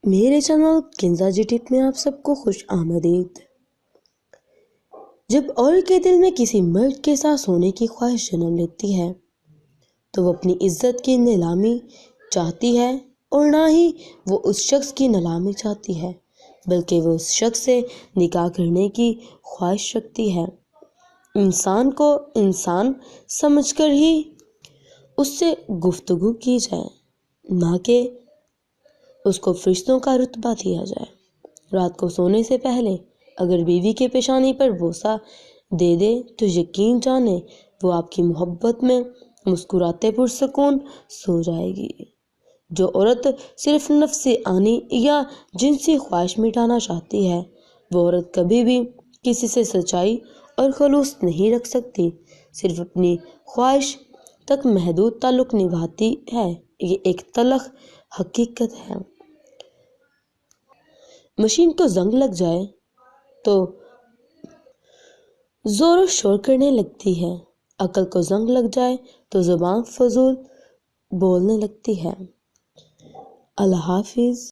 میرے چینل کنزا جی ٹپ میں آپ سب کو خوش آمدید۔ جب عورت کے دل میں کسی مرد کے ساتھ سونے کی خواہش جنم لیتی ہے تو وہ اپنی عزت کی نیلامی چاہتی ہے، اور نہ ہی وہ اس شخص کی نیلامی چاہتی ہے بلکہ وہ اس شخص سے نکاح کرنے کی خواہش رکھتی ہے۔ انسان کو انسان سمجھ کر ہی اس سے گفتگو کی جائے، نہ کہ اس کو فرشتوں کا رتبہ دیا جائے۔ رات کو سونے سے پہلے اگر بیوی کے پیشانی پر بوسہ دے دے تو یقین جانے وہ آپ کی محبت میں مسکراتے پرسکون سو جائے گی۔ جو عورت صرف نفسی آنی یا جنسی خواہش مٹانا چاہتی ہے، وہ عورت کبھی بھی کسی سے سچائی اور خلوص نہیں رکھ سکتی، صرف اپنی خواہش تک محدود تعلق نبھاتی ہے۔ یہ ایک تلخ حقیقت ہے۔ مشین کو زنگ لگ جائے تو زور و شور کرنے لگتی ہے، عقل کو زنگ لگ جائے تو زبان فضول بولنے لگتی ہے۔ اللہ حافظ۔